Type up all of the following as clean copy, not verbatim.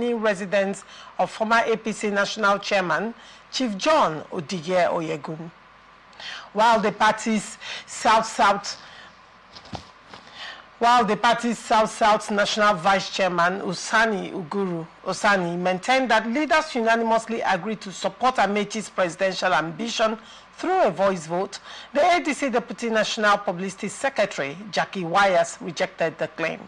mourning residents of former APC National Chairman, Chief John Odige Oyegun. While the party's South-South National Vice Chairman Usani Uguru Osani maintained that leaders unanimously agreed to support Amechi's presidential ambition through a voice vote, the ADC Deputy National Publicity Secretary, Jackie Wires, rejected the claim.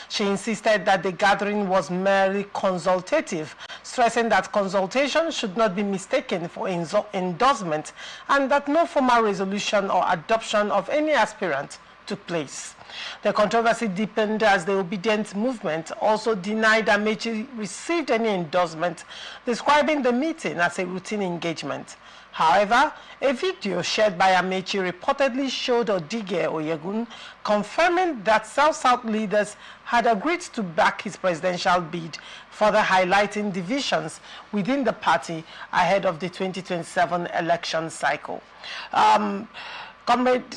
She insisted that the gathering was merely consultative, stressing that consultation should not be mistaken for endorsement and that no formal resolution or adoption of any aspirant took place. The controversy deepened as the Obedient movement also denied Amechi received any endorsement, describing the meeting as a routine engagement. However, a video shared by Amechi reportedly showed Odige Oyegun confirming that South-South leaders had agreed to back his presidential bid, further highlighting divisions within the party ahead of the 2027 election cycle. Comrade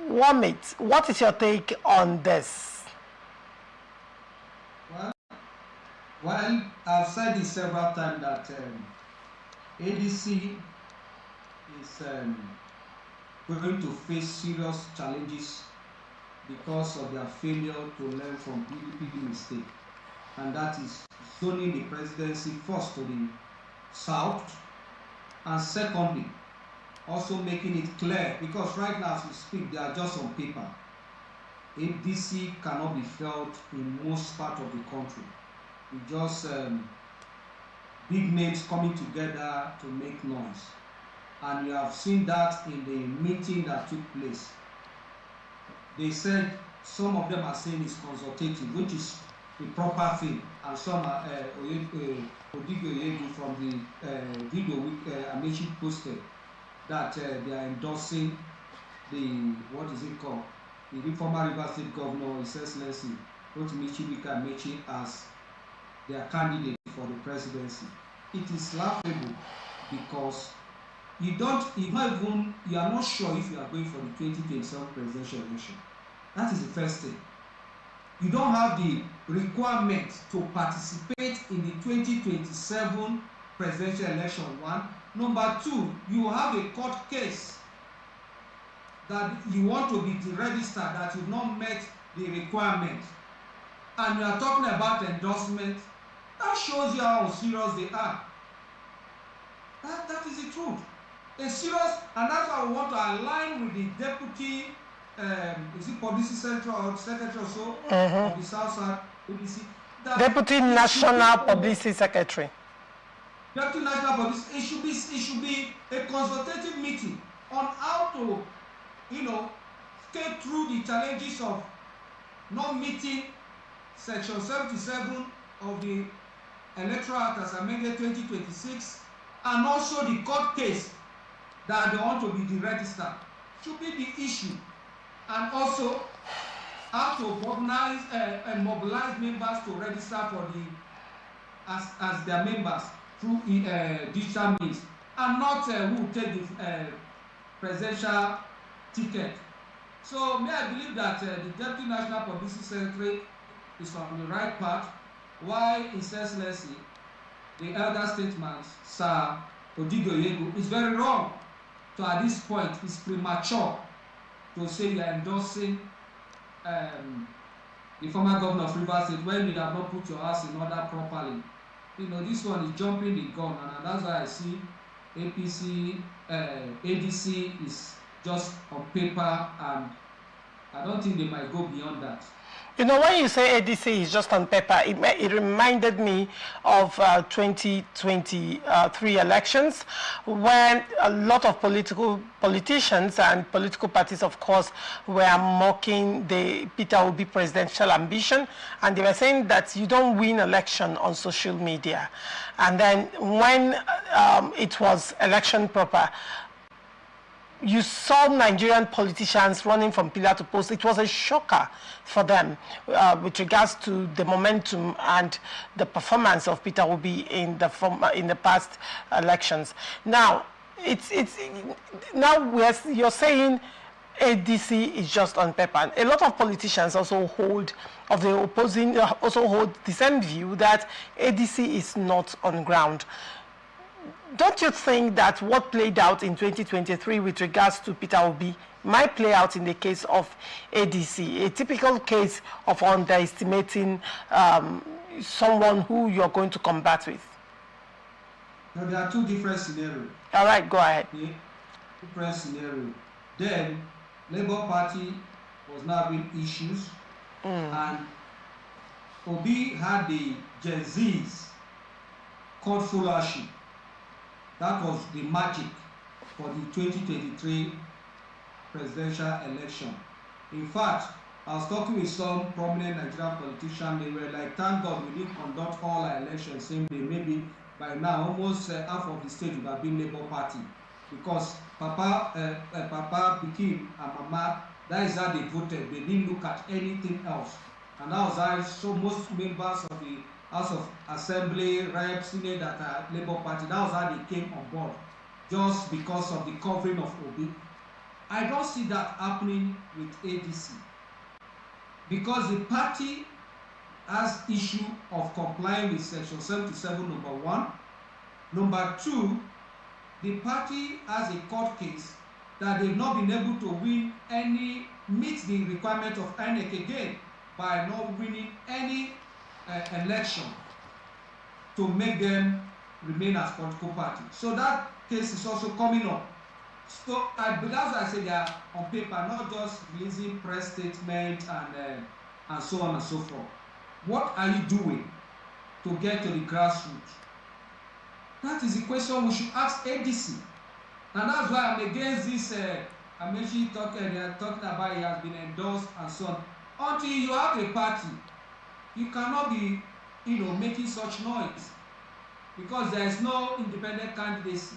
Wamit, what is your take on this? Well, I've said this several times that ADC is going to face serious challenges because of their failure to learn from PDP mistake, and that is zoning the presidency first to the south, and secondly, also making it clear, because right now as we speak, they are just on paper. ADC cannot be felt in most part of the country. It's just big names coming together to make noise. And you have seen that in the meeting that took place. They said, some of them are saying it's consultative, which is the proper thing, and some are Odige Oyegun from the video Amechi posted, that they are endorsing the, what is it called, the former River State Governor, His Excellency Amechi, as their candidate for the presidency. It is laughable because you are not sure if you are going for the 2027 presidential election. That is the first thing. You don't have the requirement to participate in the 2027 presidential election, one. Number two, you have a court case that you want to be registered, that you've not met the requirement. And you are talking about endorsement. That shows you how serious they are. That is the truth. A serious, and that's why we want to align with the deputy, is it publicity central or secretary or so, of the South ABC? Deputy National Publicity Secretary. Deputy National Publicity. It should be a consultative meeting on how to, skate through the challenges of not meeting Section 77 of the Electoral Act as amended 2026, and also the court case that they want to be deregistered should be the issue, and also how to organize and mobilize members to register for the as their members through digital means, and not who take the presidential ticket. So may I believe that the Deputy National Publicity Secretary is on the right path, while His Excellency, the elder statesman, Sir Odige Oyegun, is very wrong. So at this point, it's premature to say you are endorsing the former governor of Rivers State when you have not put your house in order properly. This one is jumping the gun, and that's why I see APC, ADC is just on paper, and I don't think they might go beyond that. When you say ADC is just on paper, it reminded me of 2023 elections, when a lot of politicians and political parties, of course, were mocking the Peter Obi presidential ambition, and they were saying that you don't win election on social media. And then when it was election proper, you saw Nigerian politicians running from pillar to post. It was a shocker for them with regards to the momentum and the performance of Peter Obi in the past elections. Now, you're saying ADC is just on paper. A lot of politicians also hold the same view that ADC is not on ground. Don't you think that what played out in 2023 with regards to Peter Obi might play out in the case of ADC, a typical case of underestimating someone who you're going to combat with? Now, there are two different scenarios. All right, go ahead. Different scenario. Then, Labour Party was now having issues, and Obi had the Gen Z's controversy. That was the magic for the 2023 presidential election. In fact, I was talking with some prominent Nigerian politicians. They were like, thank God we didn't conduct all our elections same day. Maybe by now, almost half of the state would have been Labour Party. Because Papa became and Mama, that is how they voted. They didn't look at anything else. And that was how so most members of the House of Assembly, Reps, Senate that are Labour Party, that was how they came on board. Just because of the covering of Obi. I don't see that happening with ADC. Because the party has issue of complying with Section 77, number 1. Number 2, the party has a court case that they've not been able to meet the requirement of INEC again by not winning any election to make them remain as political party. So that case is also coming up. So that's why I say they are on paper, not just releasing press statements and so on and so forth. What are you doing to get to the grassroots? That is the question we should ask ADC. And that's why I'm against this, I'm actually talking about it has been endorsed and so on. Until you have a party, you cannot be, making such noise because there is no independent candidacy.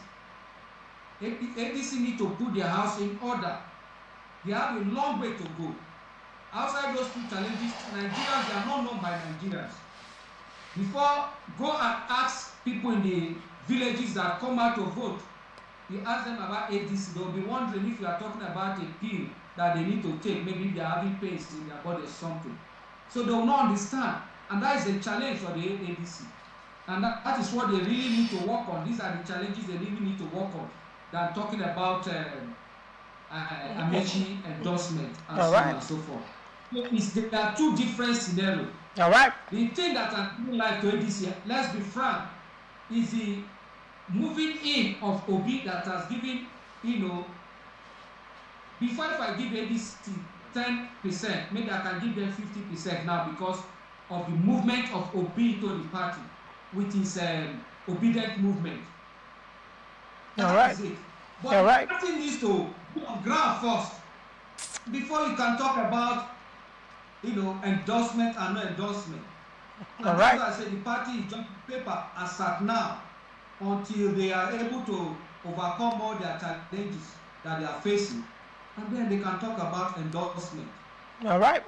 ADC need to put their house in order. They have a long way to go. Outside those two challenges, Nigerians, they are not known by Nigerians. Before, go and ask people in the villages that come out to vote. You ask them about ADC, they'll be wondering if you are talking about a pill that they need to take. Maybe they are having pains in their body or something. So they will not understand. And that is a challenge for the ADC. And that is what they really need to work on. These are the challenges they really need to work on than talking about Amechi endorsement and so on and so forth. So there are two different scenarios. All right. The thing that I don't like to ADC, let's be frank, is the moving in of Obi that has given, before if I give ADC 10%, maybe I can give them 50% now because of the movement of Obi to the party with his obedient movement. All right. But all right. The party needs to be on ground first before you can talk about, endorsement and no endorsement. And all that's right. why I say the party is just paper as at now until they are able to overcome all their challenges that they are facing, and then they can talk about endorsement. All right.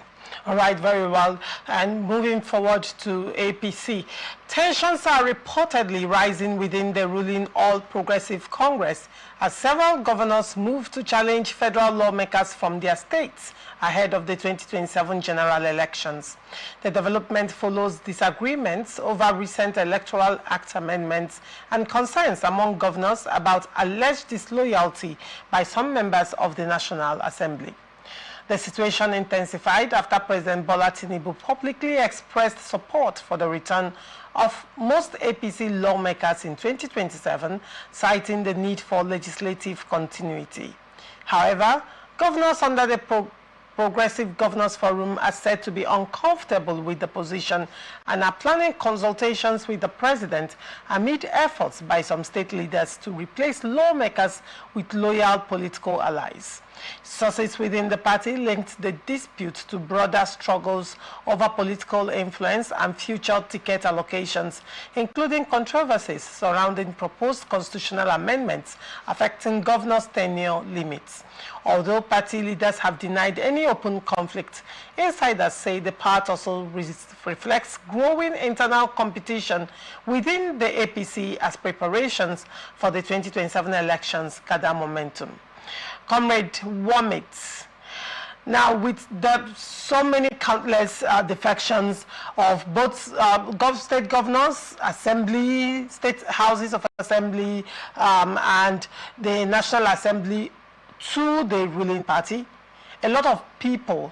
All right, very well. And moving forward to APC, tensions are reportedly rising within the ruling All Progressive Congress as several governors move to challenge federal lawmakers from their states ahead of the 2027 general elections. The development follows disagreements over recent Electoral Act amendments and concerns among governors about alleged disloyalty by some members of the National Assembly. The situation intensified after President Bola Tinubu publicly expressed support for the return of most APC lawmakers in 2027, citing the need for legislative continuity. However, governors under the Progressive Governors Forum are said to be uncomfortable with the position and are planning consultations with the president amid efforts by some state leaders to replace lawmakers with loyal political allies. Sources within the party linked the dispute to broader struggles over political influence and future ticket allocations, including controversies surrounding proposed constitutional amendments affecting governors' tenure limits. Although party leaders have denied any open conflict, insiders say the part also reflects growing internal competition within the APC as preparations for the 2027 elections gather momentum. Comrade Womit, Now, with so many countless defections of both state governors, assembly, state houses of assembly, and the National Assembly to the ruling party, a lot of people,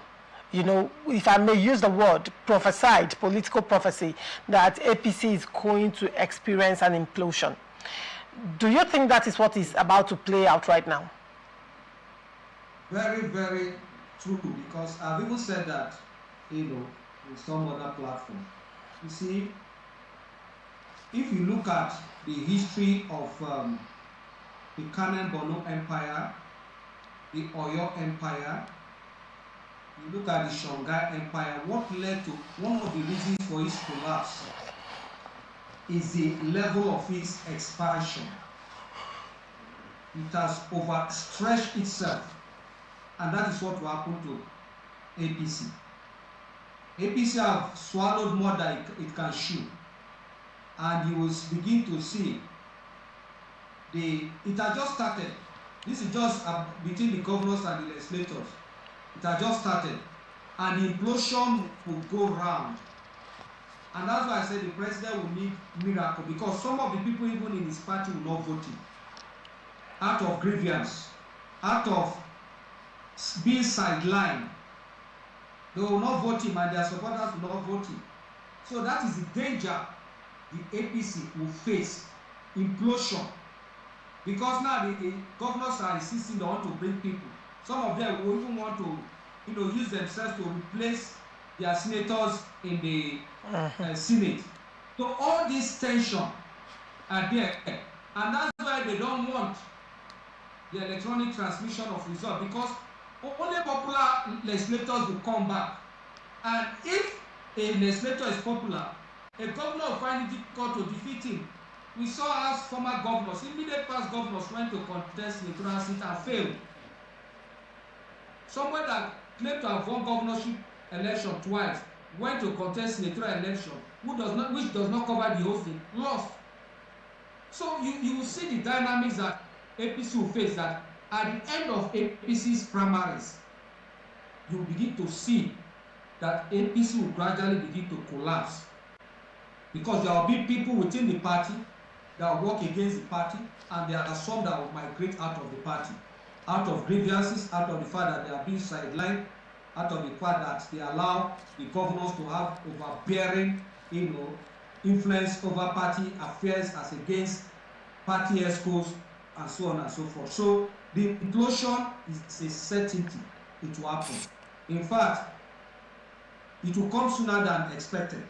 you know, if I may use the word, prophesied, political prophecy, that APC is going to experience an implosion. Do you think that is what is about to play out right now? Very, very true, because I've even said that, you know, in some other platform. You see, if you look at the history of the Kanem Borno Empire, the Oyo Empire, you look at the Songhai Empire, what led to one of the reasons for its collapse is the level of its expansion. It has overstretched itself, and that is what will happen to APC. APC have swallowed more than it can chew, and you will begin to see it has just started. This is just between the governors and the legislators. It has just started, and the implosion will go round. And that's why I said the president will need miracle, because some of the people even in his party will not vote him out of grievance, out of being sidelined. They will not vote him, and their supporters will not vote him. So that is the danger the APC will face, implosion. Because now the governors are insisting they want to bring people. Some of them will even want to, you know, use themselves to replace their senators in the Senate. So all this tension are there, and that's why they don't want the electronic transmission of results, because only popular legislators will come back. And if a legislator is popular, a governor will find it difficult to defeat him. We saw as former governors, immediate past governors, went to contest the electoral seat and failed. Someone that claimed to have won governorship election twice went to contest the electoral election, which does not cover the whole thing, lost. So you will see the dynamics that APC will face, that at the end of APC's primaries, you will begin to see that APC will gradually begin to collapse. Because there will be people within the party that will work against the party, and there are some that will migrate out of the party, out of grievances, out of the fact that they are being sidelined, out of the fact that they allow the governors to have overbearing, you know, influence over party affairs as against party escorts, and so on and so forth. So the implosion is a certainty. It will happen. In fact, it will come sooner than expected.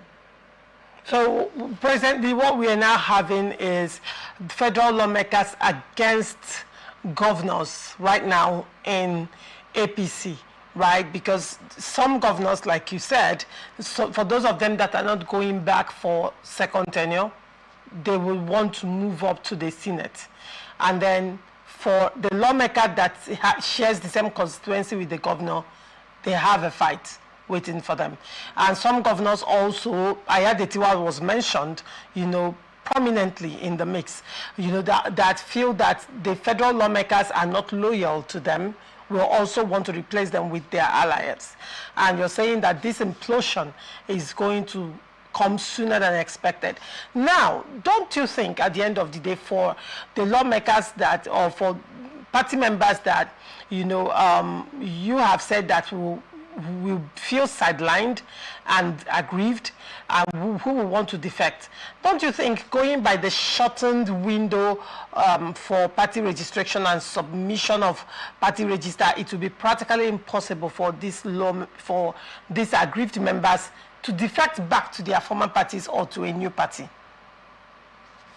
So presently what we are now having is federal lawmakers against governors right now in APC, right? Because some governors, like you said, so for those of them that are not going back for second tenure, they will want to move up to the Senate. And then for the lawmaker that shares the same constituency with the governor, they have a fight waiting for them. And some governors also, Ayadetiwa was mentioned, you know, prominently in the mix, you know, that feel that the federal lawmakers are not loyal to them, will also want to replace them with their allies. And you're saying that this implosion is going to come sooner than expected. Now, don't you think at the end of the day, for the lawmakers that, or for party members that, you know, you have said that will feel sidelined and aggrieved, and who will want to defect, don't you think going by the shortened window for party registration and submission of party register, it will be practically impossible for these aggrieved members to defect back to their former parties or to a new party?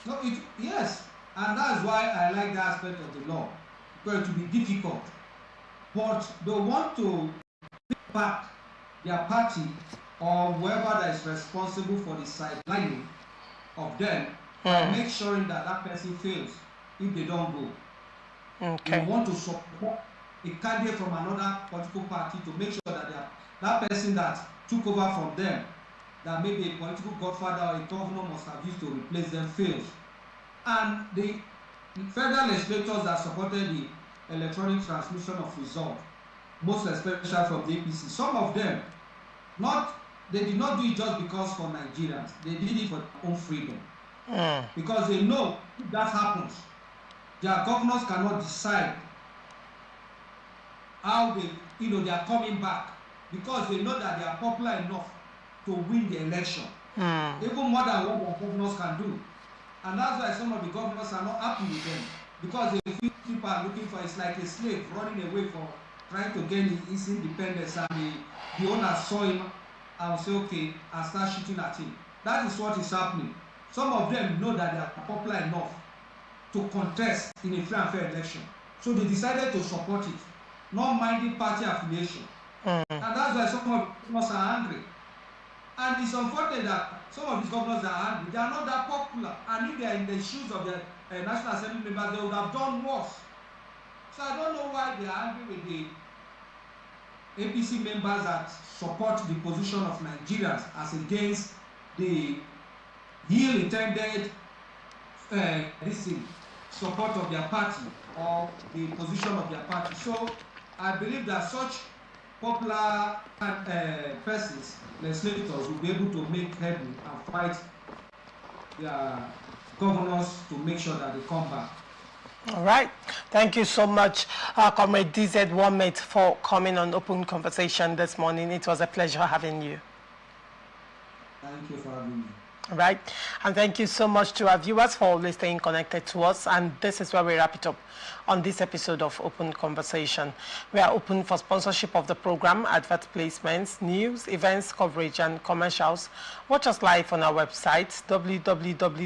No, yes, and that's why I like that aspect of the law, because it will be difficult, but they want to back their party or whoever that is responsible for the sidelining of them, and make sure that that person fails if they don't go. Okay. They want to support a candidate from another political party to make sure that that person that took over from them, that maybe a political godfather or a governor must have used to replace them, fails. And the federal legislators that supported the electronic transmission of results, most especially from the APC, some of them, they did not do it just because for Nigerians. They did it for their own freedom. Because they know if that happens, their governors cannot decide how they are coming back, because they know that they are popular enough to win the election, even more than what their governors can do. And that's why some of the governors are not happy with them, because they feel people are looking for, it's like a slave running away for trying to gain his independence, and the owner saw him and say, okay, and start shooting at him. That is what is happening. Some of them know that they are popular enough to contest in a free and fair election, so they decided to support it, not minding party affiliation. And that's why some of the governors are angry. And it's unfortunate that some of these governors are angry. They are not that popular. And if they are in the shoes of the National Assembly members, they would have done worse. So I don't know why they are angry with the APC members that support the position of Nigerians as against the ill-intended support of their party or the position of their party. So I believe that such popular persons, legislators, will be able to make headway and fight their governors to make sure that they come back. All right. Thank you so much, Comrade DZ Womit, for coming on Open Conversation this morning. It was a pleasure having you. Thank you for having me. All right. And thank you so much to our viewers for always staying connected to us. And this is where we wrap it up on this episode of Open Conversation. We are open for sponsorship of the program, advert placements, news, events, coverage, and commercials. Watch us live on our website, www